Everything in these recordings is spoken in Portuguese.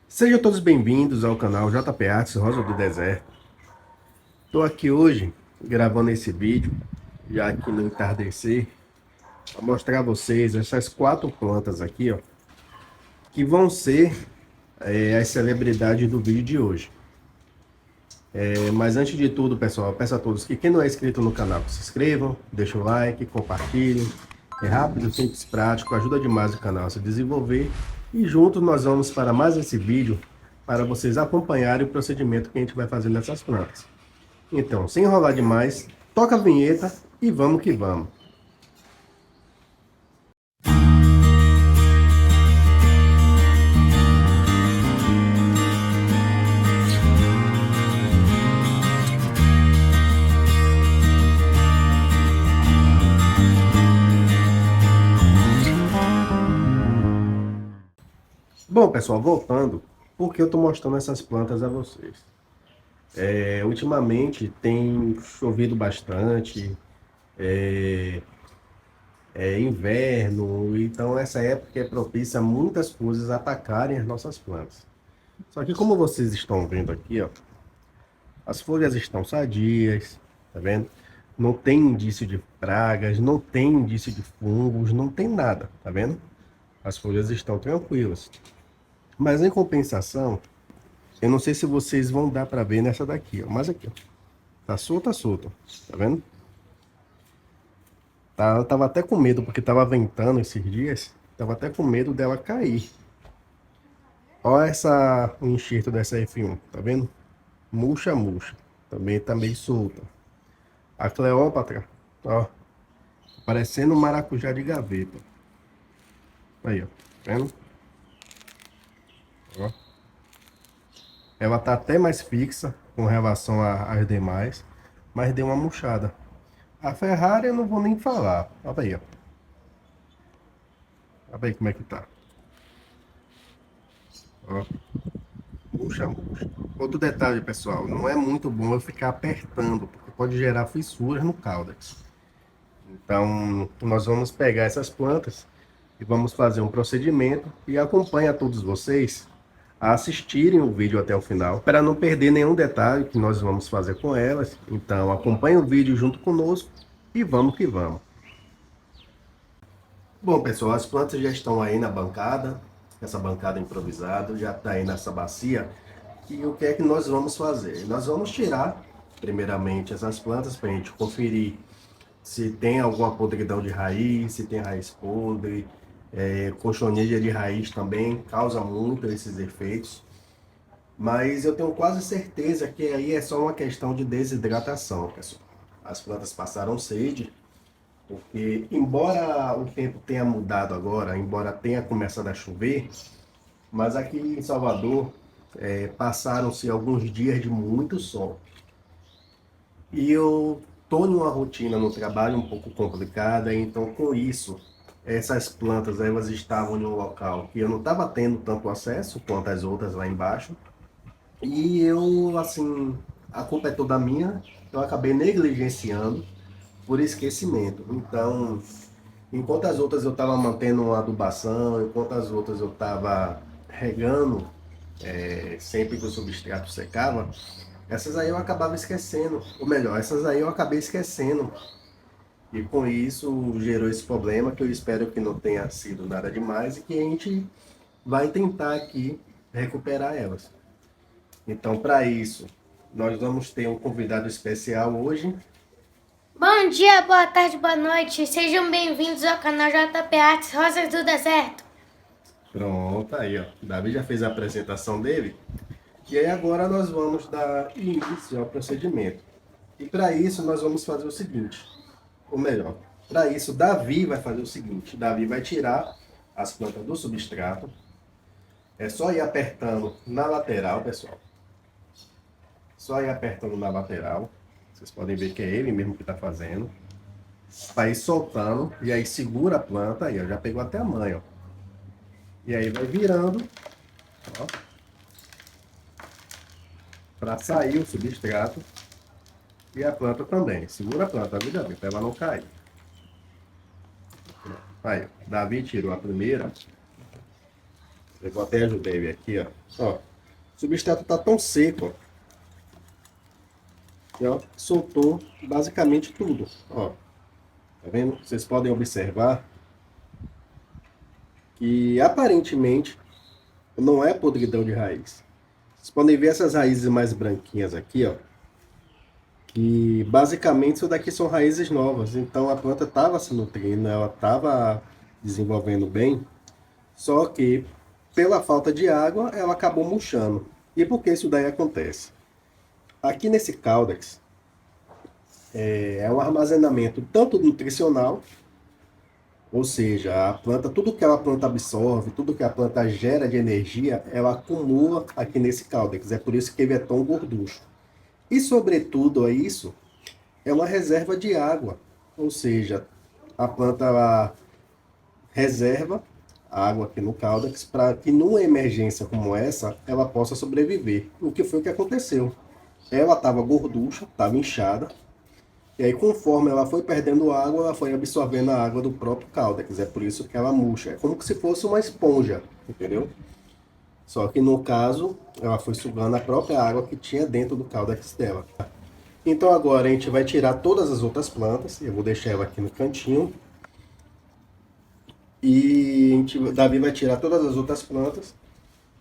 Sejam todos bem-vindos ao canal JP Artes Rosa do Deserto. Estou aqui hoje gravando esse vídeo, já aqui no entardecer, para mostrar a vocês essas 4 plantas aqui, ó, que vão ser as celebridades do vídeo de hoje. Mas antes de tudo, pessoal, eu peço a todos que quem não é inscrito no canal, que se inscrevam, deixem o like, compartilhem. É rápido, simples, prático, ajuda demais o canal a se desenvolver. E juntos nós vamos para mais esse vídeo, para vocês acompanharem o procedimento que a gente vai fazer nessas plantas. Então, sem enrolar demais, toca a vinheta e vamos que vamos. Bom, pessoal, voltando, por que eu estou mostrando essas plantas a vocês? Ultimamente tem chovido bastante, é inverno, então essa época é propícia a muitas coisas atacarem as nossas plantas. Só que como vocês estão vendo aqui, ó, as folhas estão sadias, tá vendo? Não tem indício de pragas, não tem indício de fungos, não tem nada, tá vendo? As folhas estão tranquilas. Mas em compensação, eu não sei se vocês vão dar para ver nessa daqui, ó, mas aqui, ó, tá solta, tá vendo? Eu tava até com medo, porque tava ventando esses dias, tava até com medo dela cair. Olha o enxerto dessa F1, tá vendo? Murcha, também tá meio solta. A Cleópatra, ó, parecendo um maracujá de gaveta. Aí, ó, tá vendo? Ó. Ela tá até mais fixa com relação às demais, mas deu uma murchada. A Ferrari eu não vou nem falar. Olha aí, ó. Olha aí como é que tá. Ó, murcha. Outro detalhe, pessoal, não é muito bom eu ficar apertando, porque pode gerar fissuras no caudex. Então, nós vamos pegar essas plantas e vamos fazer um procedimento e acompanho a todos vocês a assistirem o vídeo até o final, para não perder nenhum detalhe que nós vamos fazer com elas. Então, acompanhe o vídeo junto conosco e vamos que vamos. Bom, pessoal, as plantas já estão aí na bancada, essa bancada improvisada já está aí nessa bacia. E o que é que nós vamos fazer? Nós vamos tirar, primeiramente, essas plantas para a gente conferir se tem alguma podridão de raiz, se tem raiz podre, cochonilha de raiz também causa muito esses efeitos. Mas eu tenho quase certeza que aí é só uma questão de desidratação, pessoal. As plantas passaram sede, porque embora o tempo tenha mudado agora, embora tenha começado a chover, mas aqui em Salvador passaram-se alguns dias de muito sol. E eu estou em uma rotina no trabalho um pouco complicada, então com isso, essas plantas elas estavam em um local que eu não estava tendo tanto acesso quanto as outras lá embaixo. E eu, assim, a culpa é toda minha, eu acabei negligenciando por esquecimento. Então, enquanto as outras eu estava mantendo uma adubação, enquanto as outras eu estava regando sempre que o substrato secava, essas aí eu acabava esquecendo. Ou melhor, essas aí eu acabei esquecendo. E com isso gerou esse problema que eu espero que não tenha sido nada demais e que a gente vai tentar aqui recuperar elas. Então, para isso, nós vamos ter um convidado especial hoje. Bom dia, boa tarde, boa noite. Sejam bem-vindos ao canal JP Artes Rosas do Deserto. Pronto, aí ó. Davi já fez a apresentação dele. E aí agora nós vamos dar início ao procedimento. E para isso nós vamos fazer o seguinte, ou melhor, para isso Davi vai fazer o seguinte, Davi vai tirar as plantas do substrato. É só ir apertando na lateral, pessoal. Só ir apertando na lateral. Vocês podem ver que é ele mesmo que está fazendo. Vai soltando e aí segura a planta aí, ó, já pegou até a manha, ó. E aí vai virando, ó, para sair o substrato e a planta também. Segura a planta, viu, Davi, para ela não cair. Aí, Davi tirou a primeira. Eu até ajudei ele aqui, ó. Ó, o substrato tá tão seco, ó. E, ó, soltou basicamente tudo, ó. Tá vendo? Vocês podem observar que aparentemente não é podridão de raiz. Vocês podem ver essas raízes mais branquinhas aqui, ó. Que basicamente isso daqui são raízes novas. Então a planta estava se nutrindo, ela estava desenvolvendo bem. Só que pela falta de água ela acabou murchando. E por que isso daí acontece? Aqui nesse caudex é um armazenamento tanto nutricional, ou seja, a planta, tudo que a planta absorve, tudo que a planta gera de energia, ela acumula aqui nesse caudex. É por isso que ele é tão gorducho. E sobretudo a isso, é uma reserva de água. Ou seja, a planta ela reserva a água aqui no caudex para que numa emergência como essa, ela possa sobreviver. O que foi que aconteceu? Ela estava gorducha, estava inchada, e aí conforme ela foi perdendo água, ela foi absorvendo a água do próprio caudex. É por isso que ela murcha. É como se fosse uma esponja, entendeu? Só que no caso, ela foi sugando a própria água que tinha dentro do caudex dela. Então agora a gente vai tirar todas as outras plantas. Eu vou deixar ela aqui no cantinho. E Davi vai tirar todas as outras plantas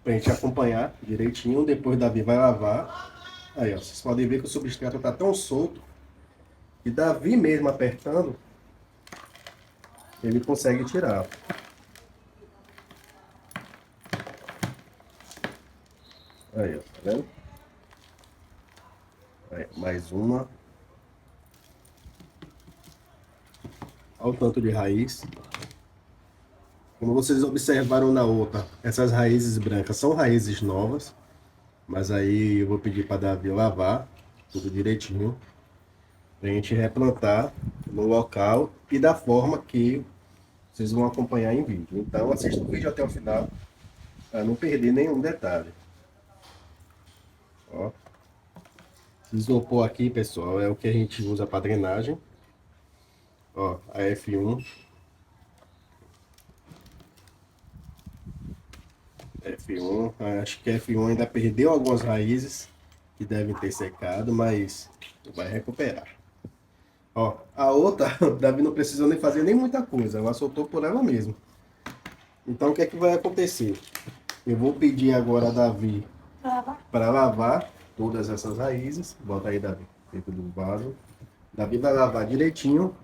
pra gente acompanhar direitinho. Depois Davi vai lavar. Aí, ó, vocês podem ver que o substrato tá tão solto que Davi mesmo apertando, ele consegue tirar. Aí, ó, tá vendo? Aí, mais uma. Olha o tanto de raiz. Como vocês observaram na outra, essas raízes brancas são raízes novas. Mas aí eu vou pedir para Davi lavar tudo direitinho. Pra gente replantar no local e da forma que vocês vão acompanhar em vídeo. Então assista o vídeo até o final para não perder nenhum detalhe. Ó. Esse isopor aqui, pessoal, é o que a gente usa para drenagem. Ó, a F1. F1, acho que a F1 ainda perdeu algumas raízes que devem ter secado, mas vai recuperar. Ó, a outra, o Davi não precisou nem fazer nem muita coisa, ela soltou por ela mesma. Então o que é que vai acontecer? Eu vou pedir agora a Davi para lavar todas essas raízes. Bota aí, Davi, dentro do vaso. Davi vai lavar direitinho.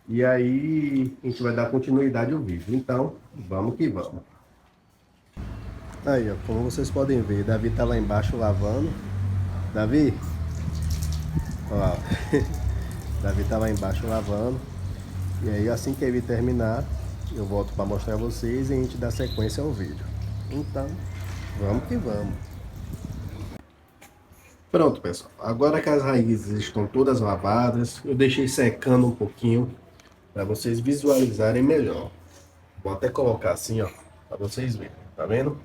E aí a gente vai dar continuidade ao vídeo. Então, vamos que vamos. Aí, ó, como vocês podem ver, Davi tá lá embaixo lavando. Davi, ó, Davi tá lá embaixo lavando. E aí, assim que ele terminar, eu volto para mostrar a vocês e a gente dá sequência ao vídeo. Então, vamos que vamos. Pronto, pessoal. Agora que as raízes estão todas lavadas, eu deixei secando um pouquinho para vocês visualizarem melhor. Vou até colocar assim, ó, para vocês verem. Tá vendo?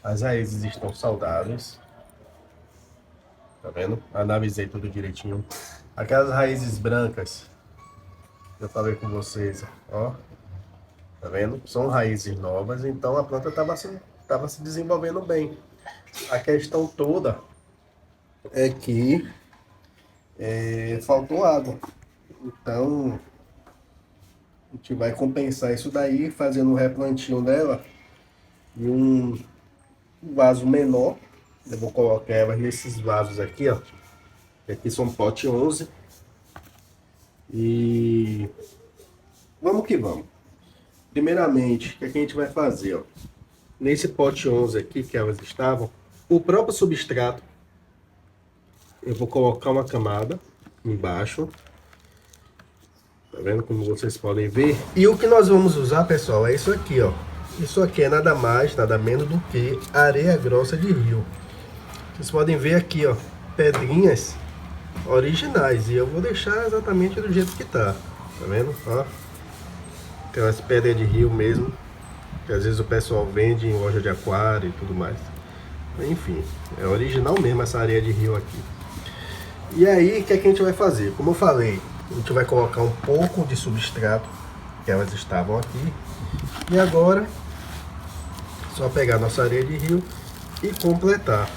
As raízes estão saudáveis. Tá vendo? Analisei tudo direitinho. Aquelas raízes brancas, eu falei com vocês, ó. Tá vendo? São raízes novas, então a planta estava se desenvolvendo bem. A questão toda é que faltou água. Então, a gente vai compensar isso daí fazendo um replantio dela e um vaso menor. Eu vou colocar ela nesses vasos aqui, ó. Aqui são pote 11. E vamos que vamos. Primeiramente, o que a gente vai fazer, ó? Nesse pote 11 aqui que elas estavam, o próprio substrato, eu vou colocar uma camada embaixo. Tá vendo como vocês podem ver? E o que nós vamos usar, pessoal, é isso aqui, ó. Isso aqui é nada mais, nada menos do que areia grossa de rio. Vocês podem ver aqui, ó, pedrinhas originais. E eu vou deixar exatamente do jeito que tá. Tá vendo? Ó. Aquelas pedras de rio mesmo, que às vezes o pessoal vende em loja de aquário e tudo mais. Enfim, é original mesmo essa areia de rio aqui. E aí, o que é que a gente vai fazer? Como eu falei, a gente vai colocar um pouco de substrato, que elas estavam aqui. E agora, Só pegar nossa areia de rio e completar.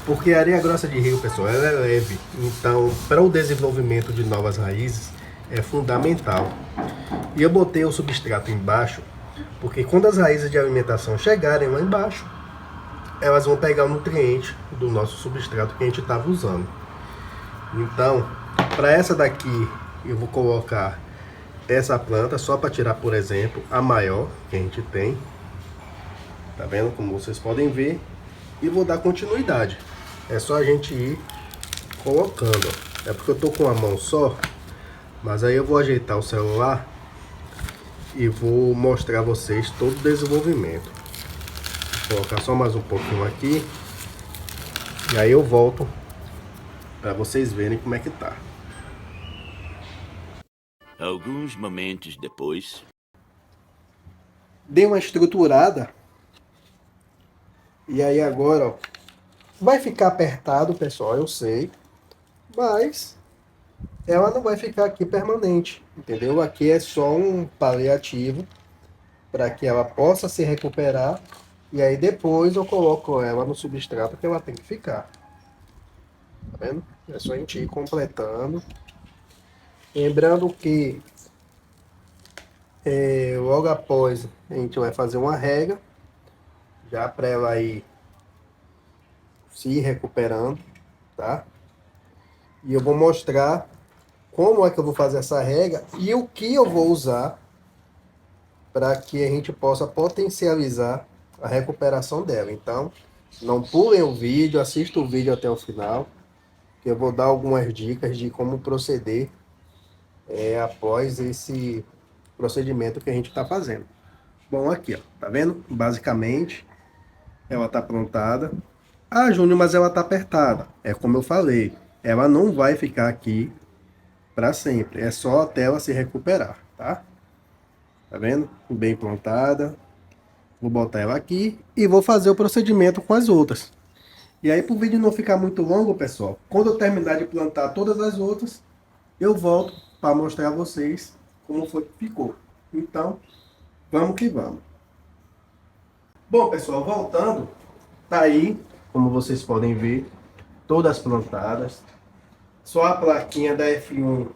Porque a areia grossa de rio, pessoal, ela é leve. Então, para o desenvolvimento de novas raízes, é fundamental. E eu botei o substrato embaixo, porque quando as raízes de alimentação chegarem lá embaixo, elas vão pegar o nutriente do nosso substrato que a gente estava usando. Então, para essa daqui, eu vou colocar essa planta só para tirar, por exemplo, a maior que a gente tem. Tá vendo? Como vocês podem ver. E vou dar continuidade. É só a gente ir colocando. É porque eu tô com a mão só. Mas aí eu vou ajeitar o celular e vou mostrar a vocês todo o desenvolvimento. Vou colocar só mais um pouquinho aqui. E aí eu volto para vocês verem como é que tá. Alguns momentos depois. Dei uma estruturada. E aí agora, ó, vai ficar apertado, pessoal, eu sei. Mas ela não vai ficar aqui permanente, entendeu? Aqui é só um paliativo para que ela possa se recuperar. E aí depois eu coloco ela no substrato que ela tem que ficar. Tá vendo? É só a gente ir completando. Lembrando que logo após a gente vai fazer uma rega, já para ela ir se recuperando, tá? E eu vou mostrar como é que eu vou fazer essa rega e o que eu vou usar para que a gente possa potencializar a recuperação dela. Então, não pulem o vídeo, assistam o vídeo até o final, que eu vou dar algumas dicas de como proceder após esse procedimento que a gente está fazendo. Bom, aqui, ó, tá vendo? Basicamente, ela tá aprontada. Ah, Júnior, mas ela tá apertada. É como eu falei, ela não vai ficar aqui para sempre. É só até ela se recuperar, tá? Tá vendo? Bem plantada. Vou botar ela aqui e vou fazer o procedimento com as outras. E aí, para o vídeo não ficar muito longo, pessoal, quando eu terminar de plantar todas as outras, eu volto para mostrar a vocês como foi que ficou. Então, vamos que vamos. Bom, pessoal, voltando, tá aí, como vocês podem ver, todas plantadas. Só a plaquinha da F1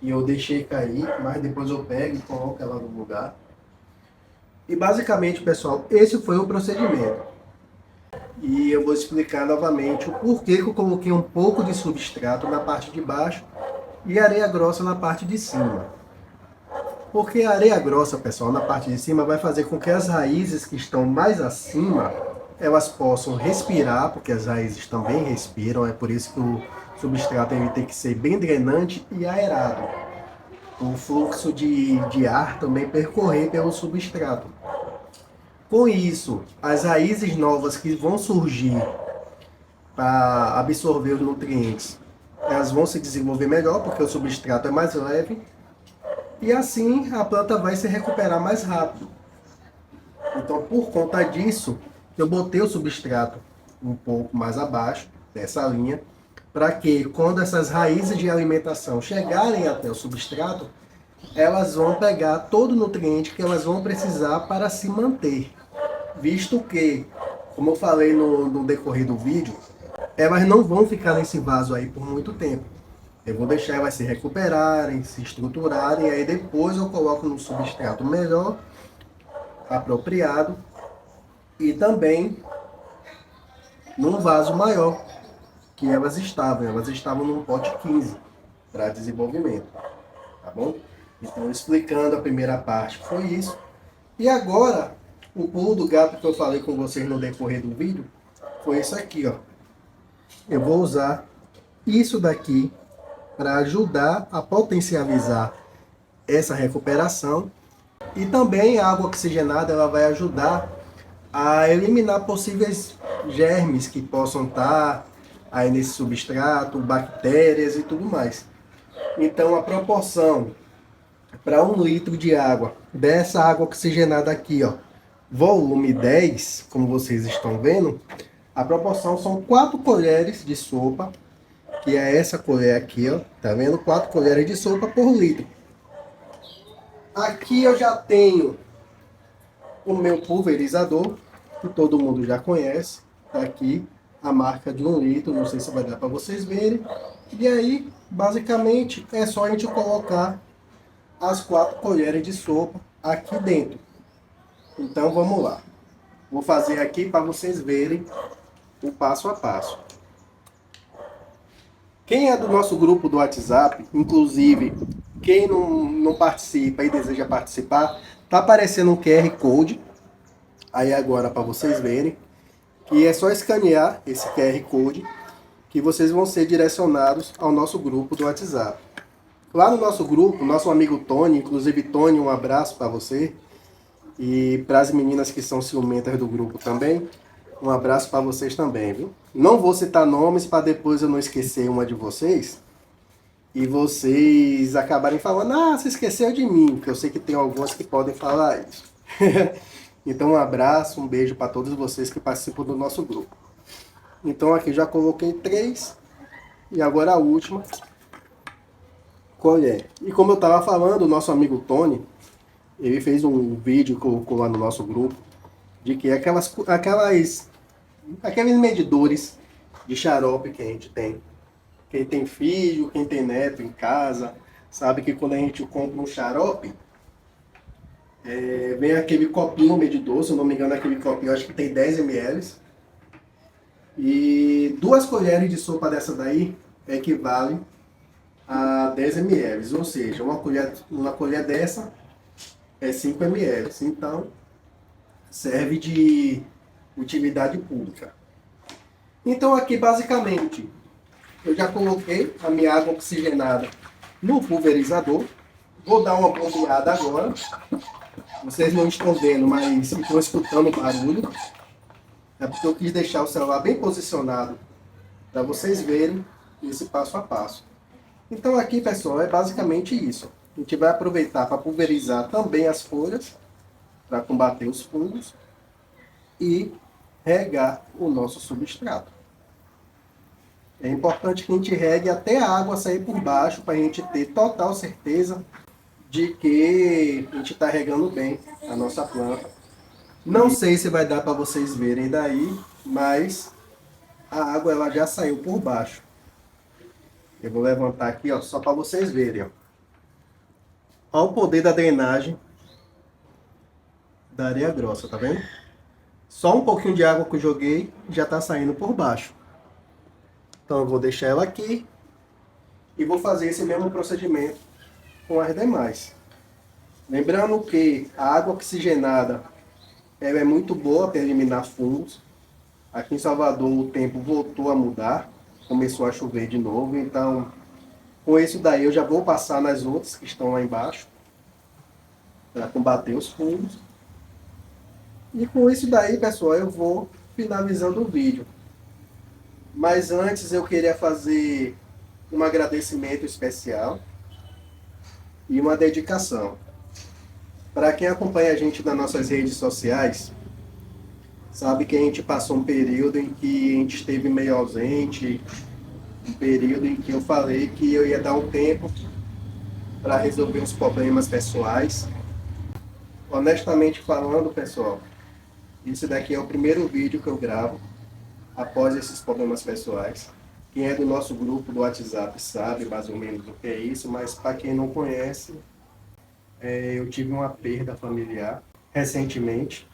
que eu deixei cair, mas depois eu pego e coloco ela no lugar. E basicamente, pessoal, esse foi o procedimento. E eu vou explicar novamente o porquê que eu coloquei um pouco de substrato na parte de baixo e areia grossa na parte de cima. Porque a areia grossa, pessoal, na parte de cima vai fazer com que as raízes que estão mais acima, elas possam respirar, porque as raízes também respiram, é por isso que o substrato ele tem que ser bem drenante e aerado. O fluxo de ar também percorrer pelo substrato. Com isso, as raízes novas que vão surgir para absorver os nutrientes, elas vão se desenvolver melhor, porque o substrato é mais leve, e assim a planta vai se recuperar mais rápido. Então, por conta disso, eu botei o substrato um pouco mais abaixo dessa linha, para que quando essas raízes de alimentação chegarem até o substrato, elas vão pegar todo o nutriente que elas vão precisar para se manter. Visto que, como eu falei no decorrer do vídeo, elas não vão ficar nesse vaso aí por muito tempo. Eu vou deixar elas se recuperarem, se estruturarem, aí depois eu coloco no substrato melhor, apropriado, e também num vaso maior que elas estavam. Elas estavam num pote 15 para desenvolvimento, tá bom? Então, explicando a primeira parte, foi isso. E agora, o pulo do gato que eu falei com vocês no decorrer do vídeo, foi isso aqui, ó. Eu vou usar isso daqui para ajudar a potencializar essa recuperação. E também a água oxigenada, ela vai ajudar a eliminar possíveis germes que possam estar aí nesse substrato, bactérias e tudo mais. Então, a proporção para 1 litro de água, dessa água oxigenada aqui, ó, volume 10, como vocês estão vendo, a proporção são 4 colheres de sopa, que é essa colher aqui, ó, tá vendo? 4 colheres de sopa por litro. Aqui eu já tenho o meu pulverizador, que todo mundo já conhece. Tá aqui a marca de 1 litro, não sei se vai dar para vocês verem. E aí, basicamente, é só a gente colocar as 4 colheres de sopa aqui dentro. Então vamos lá. Vou fazer aqui para vocês verem o passo a passo. Quem é do nosso grupo do WhatsApp, inclusive quem não participa e deseja participar, tá aparecendo um QR Code aí agora para vocês verem, que é só escanear esse QR Code que vocês vão ser direcionados ao nosso grupo do WhatsApp. Lá no nosso grupo, nosso amigo Tony, inclusive Tony, um abraço para você e para as meninas que são ciumentas do grupo também. Um abraço para vocês também, viu? Não vou citar nomes para depois eu não esquecer uma de vocês e vocês acabarem falando, ah, você esqueceu de mim, porque eu sei que tem algumas que podem falar isso. Então um abraço, um beijo para todos vocês que participam do nosso grupo. Então aqui já coloquei 3 e agora a última colher. E como eu estava falando, o nosso amigo Tony, ele fez um vídeo e colocou lá no nosso grupo de que aqueles medidores de xarope que a gente tem. Quem tem filho, quem tem neto em casa, sabe que quando a gente compra um xarope, vem aquele copinho medidor, se eu não me engano aquele copinho acho que tem 10 ml. E 2 colheres de sopa dessa daí equivale a 10 ml, ou seja, uma colher dessa é 5 ml. Então, serve de utilidade pública. Então aqui basicamente eu já coloquei a minha água oxigenada no pulverizador. Vou dar uma bombeada agora. Vocês não estão vendo, mas estão escutando o barulho. É porque eu quis deixar o celular bem posicionado para vocês verem esse passo a passo. Então aqui, pessoal, é basicamente isso. A gente vai aproveitar para pulverizar também as folhas para combater os fungos e regar o nosso substrato. É importante que a gente regue até a água sair por baixo para a gente ter total certeza de que a gente está regando bem a nossa planta. Não sei se vai dar para vocês verem daí, mas a água ela já saiu por baixo. Eu vou levantar aqui, ó, só para vocês verem. Ó. Olha o poder da drenagem da areia grossa, tá vendo? Só um pouquinho de água que eu joguei já está saindo por baixo. Então eu vou deixar ela aqui e vou fazer esse mesmo procedimento com as demais. Lembrando que a água oxigenada ela é muito boa para eliminar fungos. Aqui em Salvador o tempo voltou a mudar, começou a chover de novo, então com isso daí eu já vou passar nas outras que estão lá embaixo para combater os fungos. E com isso daí, pessoal, eu vou finalizando o vídeo. Mas antes eu queria fazer um agradecimento especial e uma dedicação. Para quem acompanha a gente nas nossas redes sociais, sabe que a gente passou um período em que a gente esteve meio ausente, um período em que eu falei que eu ia dar um tempo para resolver os problemas pessoais. Honestamente falando, pessoal, esse daqui é o primeiro vídeo que eu gravo após esses problemas pessoais. Quem é do nosso grupo do WhatsApp sabe mais ou menos o que é isso, mas para quem não conhece, eu tive uma perda familiar recentemente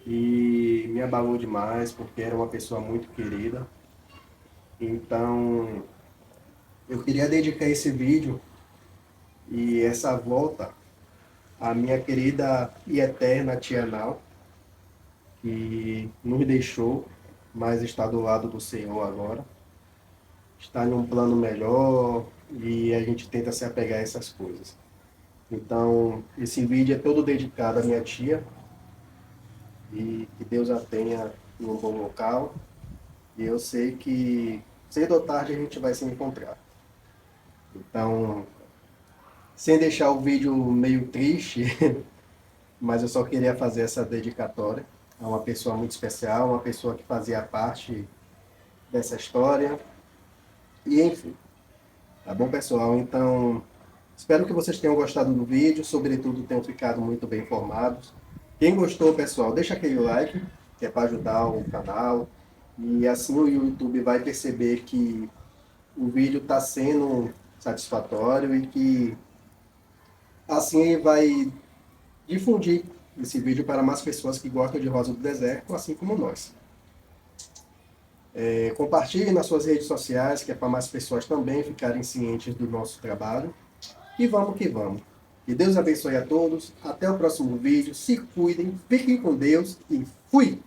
e me abalou demais porque era uma pessoa muito querida. Então, eu queria dedicar esse vídeo e essa volta à minha querida e eterna tia Nau, que nos deixou, mas está do lado do Senhor agora. Está em um plano melhor e a gente tenta se apegar a essas coisas. Então, esse vídeo é todo dedicado à minha tia e que Deus a tenha em um bom local. E eu sei que cedo ou tarde a gente vai se encontrar. Então, sem deixar o vídeo meio triste, mas eu só queria fazer essa dedicatória a uma pessoa muito especial, uma pessoa que fazia parte dessa história. E enfim, tá bom, pessoal? Então, espero que vocês tenham gostado do vídeo, sobretudo tenham ficado muito bem informados. Quem gostou, pessoal, deixa aquele like, que é para ajudar o canal. E assim o YouTube vai perceber que o vídeo está sendo satisfatório e que assim ele vai difundir esse vídeo para mais pessoas que gostam de Rosa do Deserto, assim como nós. Compartilhe nas suas redes sociais, que é para mais pessoas também ficarem cientes do nosso trabalho. E vamos que vamos. Que Deus abençoe a todos. Até o próximo vídeo. Se cuidem, fiquem com Deus e fui!